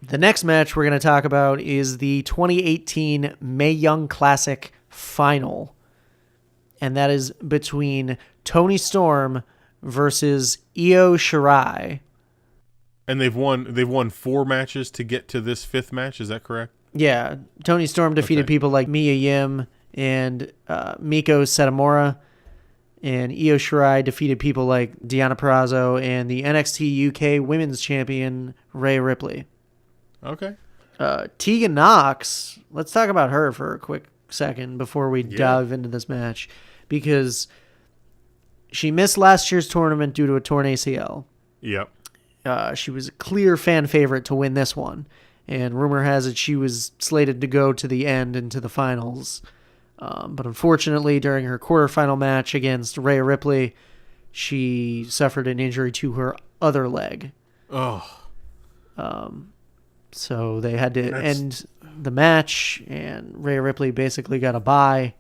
The next match we're going to talk about is the 2018 Mae Young Classic final. And that is between Toni Storm versus Io Shirai. And they've won 4 matches to get to this 5th match, is that correct? Yeah. Toni Storm defeated people like Mia Yim and Miko Satomura. And Io Shirai defeated people like Deonna Purrazzo and the NXT UK Women's Champion Rhea Ripley. Okay. Tegan Nox, let's talk about her for a quick second before we dive into this match, because she missed last year's tournament due to a torn ACL. Yep. She was a clear fan favorite to win this one, and rumor has it she was slated to go to the end into the finals. But unfortunately, during her quarterfinal match against Rhea Ripley, she suffered an injury to her other leg. Oh. So they had to end the match, and Rhea Ripley basically got a bye.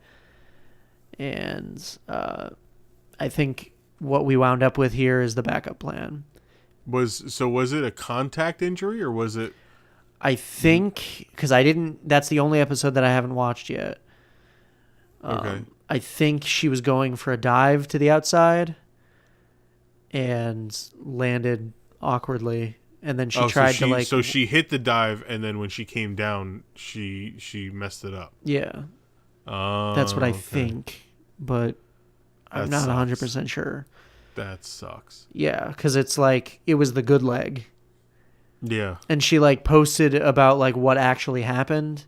And I think what we wound up with here is the backup plan. Was it a contact injury, or was it? I think, because that's the only episode that I haven't watched yet. Okay. I think she was going for a dive to the outside and landed awkwardly. And then she tried to So she hit the dive, and then when she came down, she messed it up. Yeah. That's what I think, but I'm not 100% sure. That sucks. Yeah, because it's like, it was the good leg. Yeah. And she like posted about like what actually happened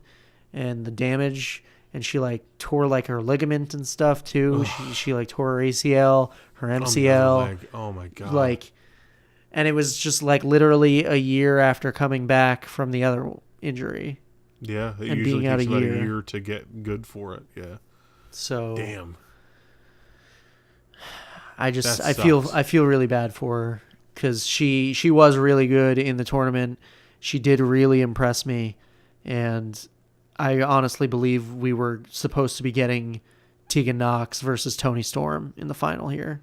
and the damage, and she like tore like her ligament and stuff too. She like tore her ACL, her MCL. Oh my God. Like, and it was just like literally a year after coming back from the other injury. Yeah, it and usually being out takes a about year. a year to get good for it. Yeah. So damn. I feel really bad for her, because she was really good in the tournament. She did really impress me, and I honestly believe we were supposed to be getting Tegan Nox versus Toni Storm in the final here.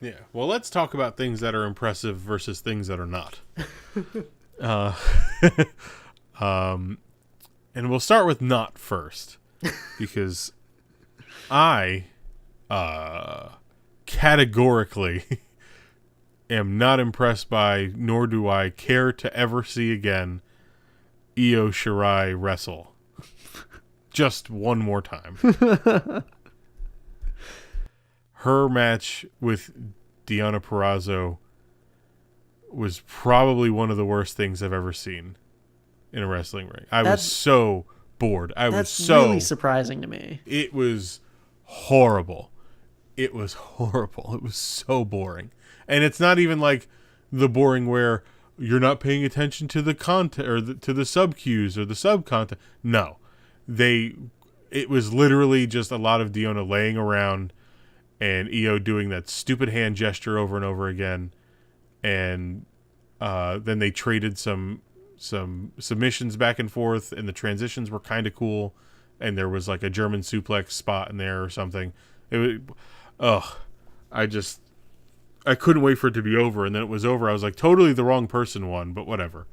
Yeah. Well, let's talk about things that are impressive versus things that are not. And we'll start with not first, because I categorically am not impressed by, nor do I care to ever see again, Io Shirai wrestle. Just one more time. Her match with Deonna Purrazzo was probably one of the worst things I've ever seen in a wrestling ring. I was so bored. That's really surprising to me. It was horrible. It was horrible. It was so boring. And it's not even like the boring where you're not paying attention to the content or to the sub cues or the sub content. No. It was literally just a lot of Deonna laying around and Io doing that stupid hand gesture over and over again. And then they traded some submissions back and forth, and the transitions were kind of cool. And there was like a German suplex spot in there or something. It was, I couldn't wait for it to be over. And then it was over. I was like, totally the wrong person won, but whatever.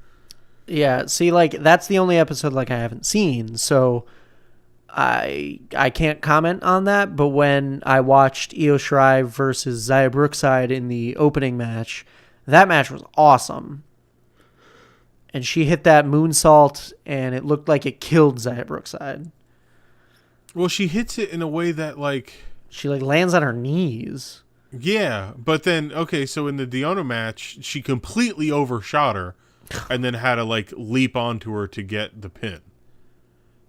Yeah. See, like, that's the only episode like I haven't seen. So I can't comment on that. But when I watched Io Shirai versus Xia Brookside in the opening match, that match was awesome. And she hit that moonsault, and it looked like it killed Xia Brookside. Well, she hits it in a way that, like... She, like, lands on her knees. Yeah, but then, okay, so in the Deonna match, she completely overshot her and then had to, like, leap onto her to get the pin.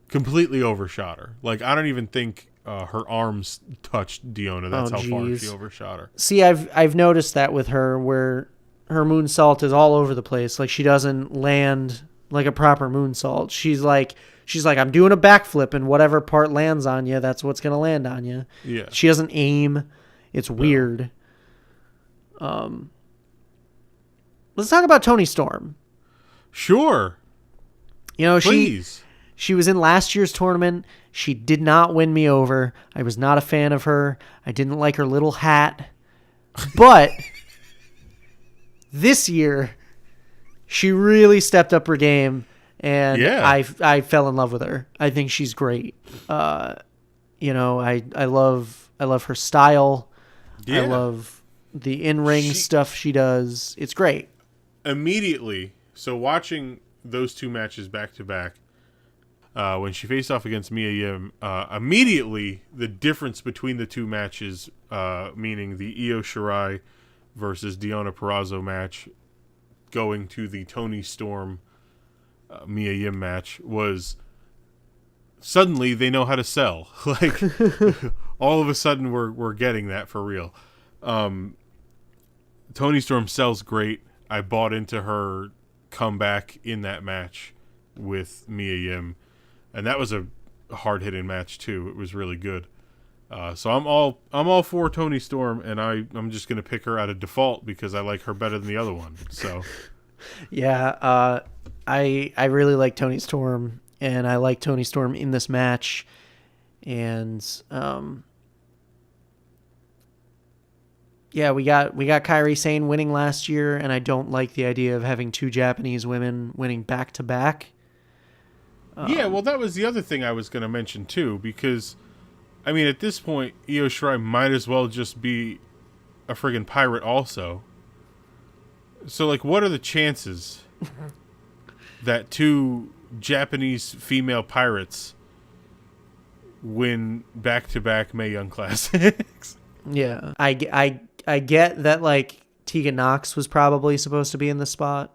Completely overshot her. Like, I don't even think her arms touched Deonna. That's how far she overshot her. See, I've noticed that with her, where her moonsault is all over the place. Like, she doesn't land like a proper moonsault. She's like, I'm doing a backflip, and whatever part lands on you, that's what's going to land on you. Yeah. She doesn't aim. It's weird. Let's talk about Toni Storm. Sure. You know, please. She was in last year's tournament. She did not win me over. I was not a fan of her. I didn't like her little hat. But this year, she really stepped up her game, and Yeah. I fell in love with her. I think she's great. You know, I love her style. Yeah. I love the in-ring stuff she does. It's great. Immediately, so watching those two matches back to back, when she faced off against Mae Yim, immediately the difference between the two matches, meaning the Io Shirai versus Deonna Purrazzo match, going to the Toni Storm Mae Yim match, was suddenly they know how to sell. Like all of a sudden we're getting that for real. Toni Storm sells great. I bought into her comeback in that match with Mae Yim, and that was a hard-hitting match too. It was really good. So I'm all for Toni Storm, and I'm just gonna pick her out of default because I like her better than the other one. So Yeah, I really like Toni Storm, and I like Toni Storm in this match, and yeah, we got Kairi Sane winning last year, and I don't like the idea of having two Japanese women winning back to back. Yeah, well, that was the other thing I was going to mention too, because I mean, at this point, Io Shirai might as well just be a friggin' pirate also. So, like, what are the chances that two Japanese female pirates win back-to-back Mae Young Classics? Yeah, I get that, like, Tegan Nox was probably supposed to be in the spot.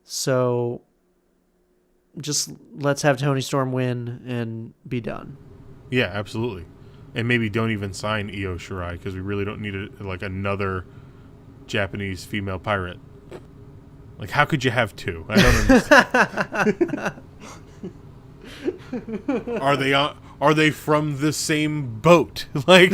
So just let's have Toni Storm win and be done. Yeah, absolutely. And maybe don't even sign Io Shirai because we really don't need another Japanese female pirate. Like, how could you have two? I don't understand. Are they from the same boat? Like